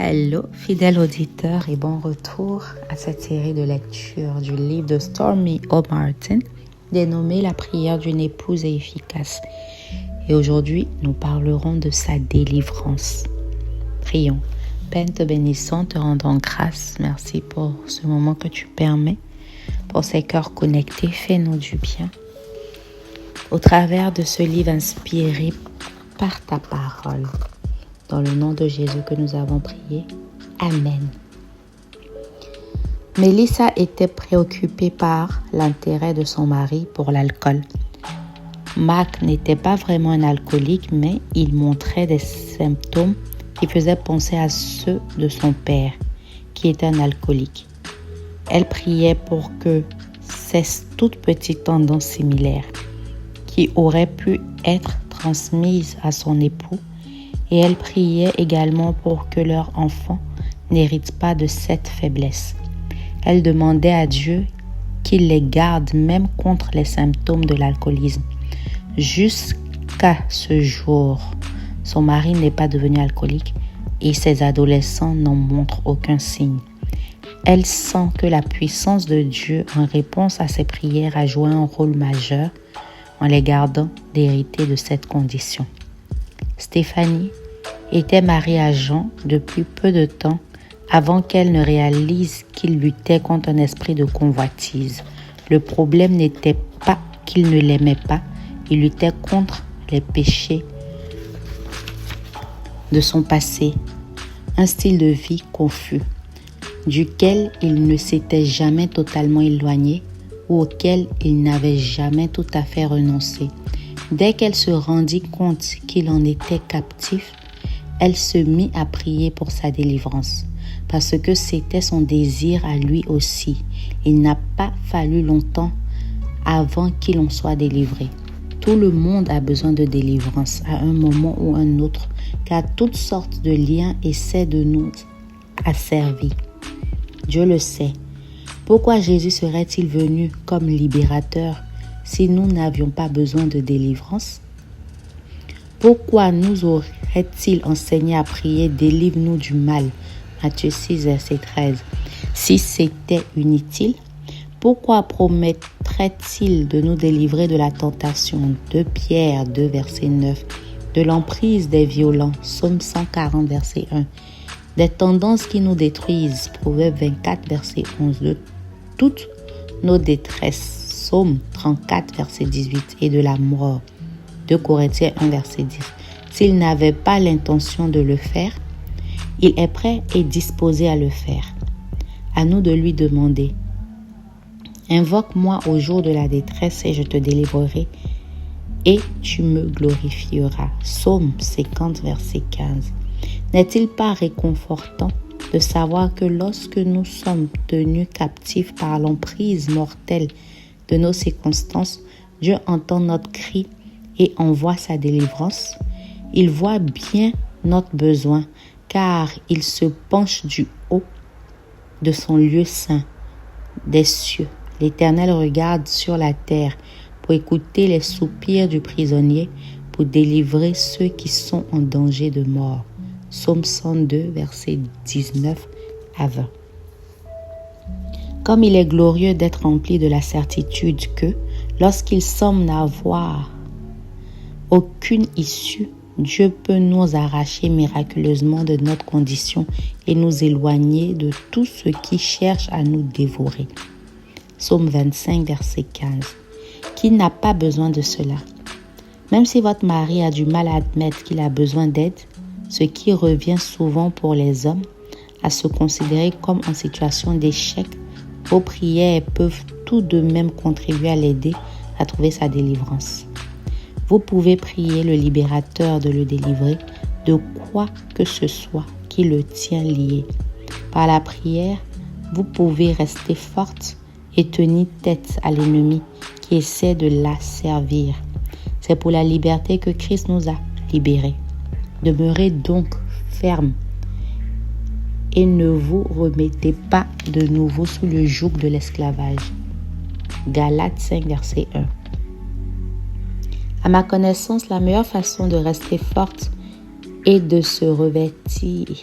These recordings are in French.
Hello, fidèles auditeurs et bon retour à cette série de lecture du livre de Stormy O'Martin dénommé La prière d'une épouse efficace. Et aujourd'hui, nous parlerons de sa délivrance. Prions. Père, te bénissons, te rendons grâce. Merci pour ce moment que tu permets, pour ces cœurs connectés. Fais-nous du bien. Au travers de ce livre inspiré par ta parole. Dans le nom de Jésus que nous avons prié. Amen. Mélissa était préoccupée par l'intérêt de son mari pour l'alcool. Marc n'était pas vraiment un alcoolique, mais il montrait des symptômes qui faisaient penser à ceux de son père, qui était un alcoolique. Elle priait pour que cessent toutes petites tendances similaires qui auraient pu être transmises à son époux. Et elle priait également pour que leur enfant n'hérite pas de cette faiblesse. Elle demandait à Dieu qu'il les garde même contre les symptômes de l'alcoolisme. Jusqu'à ce jour, son mari n'est pas devenu alcoolique et ses adolescents n'en montrent aucun signe. Elle sent que la puissance de Dieu en réponse à ses prières a joué un rôle majeur en les gardant d'hériter de cette condition. Stéphanie était mariée à Jean depuis peu de temps avant qu'elle ne réalise qu'il luttait contre un esprit de convoitise. Le problème n'était pas qu'il ne l'aimait pas, il luttait contre les péchés de son passé, un style de vie confus, duquel il ne s'était jamais totalement éloigné ou auquel il n'avait jamais tout à fait renoncé. Dès qu'elle se rendit compte qu'il en était captif, elle se mit à prier pour sa délivrance, parce que c'était son désir à lui aussi. Il n'a pas fallu longtemps avant qu'il en soit délivré. Tout le monde a besoin de délivrance à un moment ou un autre, car toutes sortes de liens essaient de nous asservir. Dieu le sait. Pourquoi Jésus serait-il venu comme libérateur si nous n'avions pas besoin de délivrance? Pourquoi nous aurait-il enseigné à prier « Délivre-nous du mal » Matthieu 6, verset 13. Si c'était inutile, pourquoi promettrait-il de nous délivrer de la tentation 2 Pierre 2, verset 9, de l'emprise des violents Psaume 140, verset 1, des tendances qui nous détruisent Proverbe 24, verset 11, de toutes nos détresses Psaume 34, verset 18 et de la mort 2 Corinthiens 1, verset 10. S'il n'avait pas l'intention de le faire, il est prêt et disposé à le faire. À nous de lui demander « Invoque-moi au jour de la détresse et je te délivrerai et tu me glorifieras. » Psaume 50, verset 15. N'est-il pas réconfortant de savoir que lorsque nous sommes tenus captifs par l'emprise mortelle de nos circonstances, Dieu entend notre cri et envoie sa délivrance? Il voit bien notre besoin, car il se penche du haut de son lieu saint, des cieux. L'Éternel regarde sur la terre pour écouter les soupirs du prisonnier, pour délivrer ceux qui sont en danger de mort. Psaume 102, versets 19 à 20. Comme il est glorieux d'être rempli de la certitude que, lorsqu'il semble n'avoir aucune issue, Dieu peut nous arracher miraculeusement de notre condition et nous éloigner de tout ce qui cherche à nous dévorer. Psaume 25, verset 15. Qui n'a pas besoin de cela? Même si votre mari a du mal à admettre qu'il a besoin d'aide, ce qui revient souvent pour les hommes à se considérer comme en situation d'échec, vos prières peuvent tout de même contribuer à l'aider à trouver sa délivrance. Vous pouvez prier le libérateur de le délivrer de quoi que ce soit qui le tient lié. Par la prière, vous pouvez rester forte et tenir tête à l'ennemi qui essaie de l'asservir. C'est pour la liberté que Christ nous a libérés. Demeurez donc ferme et ne vous remettez pas de nouveau sous le joug de l'esclavage. Galates 5, verset 1. À ma connaissance, la meilleure façon de rester forte et de se revêtir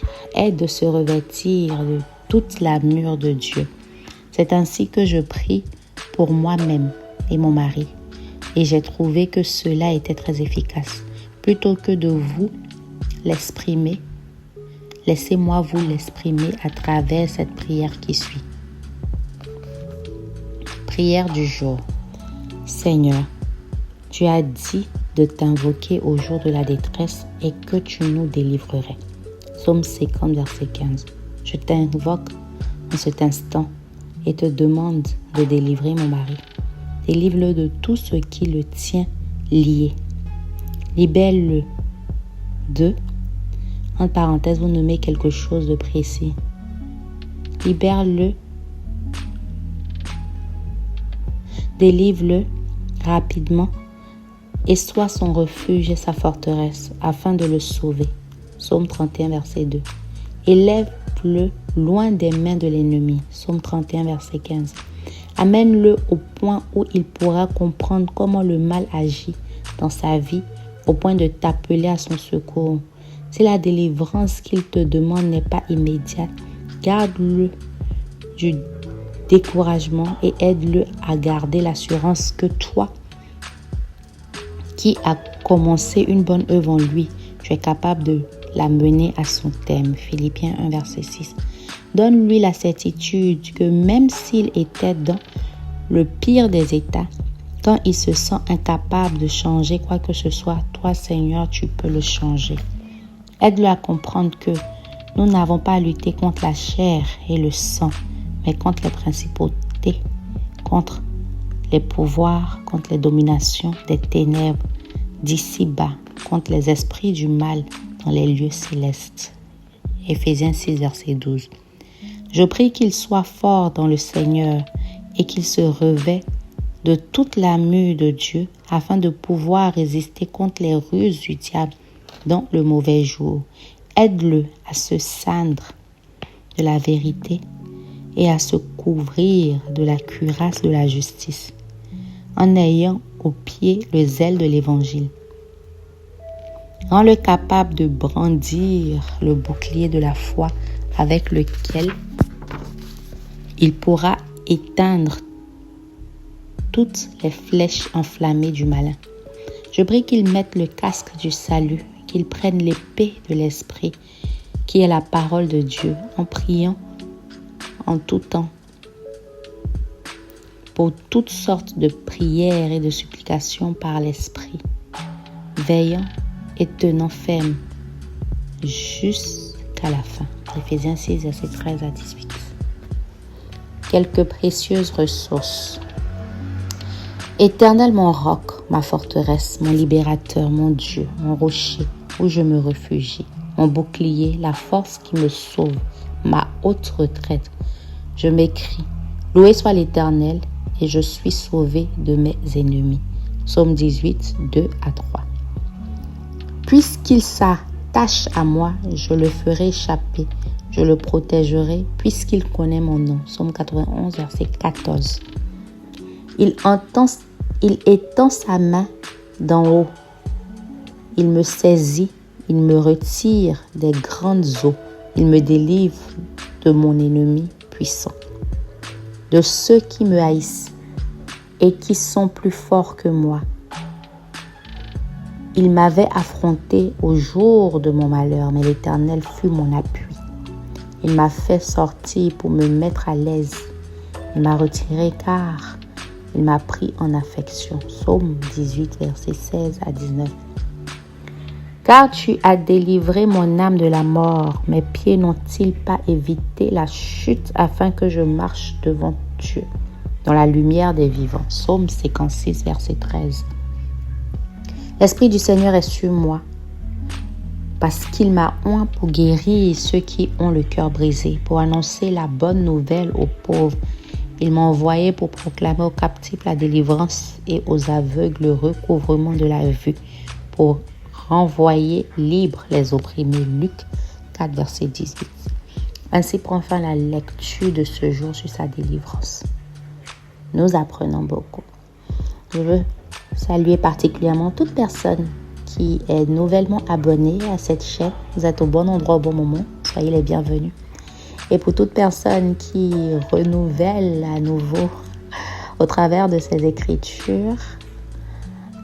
de toute l'armure de Dieu. C'est ainsi que je prie pour moi-même et mon mari. Et j'ai trouvé que cela était très efficace. Plutôt que de vous l'exprimer, laissez-moi vous l'exprimer à travers cette prière qui suit. Prière du jour. Seigneur, tu as dit de t'invoquer au jour de la détresse et que tu nous délivrerais. Psaume 50, verset 15. Je t'invoque en cet instant et te demande de délivrer mon mari. Délivre-le de tout ce qui le tient lié. Libère-le de, entre parenthèses, vous nommez quelque chose de précis. Libère-le. Délivre-le rapidement et sois son refuge et sa forteresse afin de le sauver. Psaume 31, verset 2. Élève-le loin des mains de l'ennemi. Psaume 31, verset 15. Amène-le au point où il pourra comprendre comment le mal agit dans sa vie, au point de t'appeler à son secours. Si la délivrance qu'il te demande n'est pas immédiate, garde-le du découragement et aide-le à garder l'assurance que toi, qui as commencé une bonne œuvre en lui, tu es capable de la mener à son terme. Philippiens 1, verset 6. Donne-lui la certitude que même s'il était dans le pire des états, quand il se sent incapable de changer quoi que ce soit, toi, Seigneur, tu peux le changer. Aide-le à comprendre que nous n'avons pas à lutter contre la chair et le sang, mais contre les principautés, contre les pouvoirs, contre les dominations des ténèbres d'ici-bas, contre les esprits du mal dans les lieux célestes. Éphésiens 6, verset 12. Je prie qu'il soit fort dans le Seigneur et qu'il se revêt de toute l'armure de Dieu afin de pouvoir résister contre les ruses du diable dans le mauvais jour. Aide-le à se ceindre de la vérité et à se couvrir de la cuirasse de la justice, en ayant au pied le zèle de l'évangile. Rends-le capable de brandir le bouclier de la foi avec lequel il pourra éteindre toutes les flèches enflammées du malin. Je prie qu'il mette le casque du salut, qu'il prenne l'épée de l'esprit, qui est la parole de Dieu, en priant en tout temps, pour toutes sortes de prières et de supplications par l'esprit, veillant et tenant ferme jusqu'à la fin. Éphésiens 6, verset 13 à 18. Quelques précieuses ressources. Éternel, mon roc, ma forteresse, mon libérateur, mon Dieu, mon rocher, où je me réfugie, mon bouclier, la force qui me sauve, ma haute retraite. Je m'écrie, loué soit l'Éternel, et je suis sauvé de mes ennemis. Psaume 18, 2 à 3. Puisqu'il s'attache à moi, je le ferai échapper, je le protégerai, puisqu'il connaît mon nom. Psaume 91, verset 14. Il étend sa main d'en haut. Il me saisit, il me retire des grandes eaux. Il me délivre de mon ennemi puissant, de ceux qui me haïssent et qui sont plus forts que moi. Il m'avait affronté au jour de mon malheur, mais l'Éternel fut mon appui. Il m'a fait sortir pour me mettre à l'aise. Il m'a retiré car il m'a pris en affection. Psaume 18, versets 16 à 19. Car tu as délivré mon âme de la mort. Mes pieds n'ont-ils pas évité la chute afin que je marche devant Dieu dans la lumière des vivants. Psaume 56, verset 13. L'Esprit du Seigneur est sur moi parce qu'il m'a oint pour guérir ceux qui ont le cœur brisé, pour annoncer la bonne nouvelle aux pauvres. Il m'a envoyé pour proclamer aux captifs la délivrance et aux aveugles le recouvrement de la vue, pour renvoyer libres les opprimés. Luc 4, verset 18. Ainsi prend fin la lecture de ce jour sur sa délivrance. Nous apprenons beaucoup. Je veux saluer particulièrement toute personne qui est nouvellement abonné à cette chaîne, vous êtes au bon endroit au bon moment. Soyez les bienvenus. Et pour toute personne qui renouvelle à nouveau au travers de ces écritures,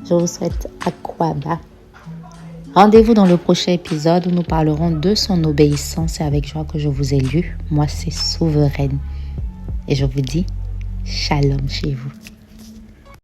je vous souhaite Akwaba. Rendez-vous dans le prochain épisode où nous parlerons de son obéissance. C'est avec joie que je vous ai lu. Moi, c'est Souveraine. Et je vous dis Shalom chez vous.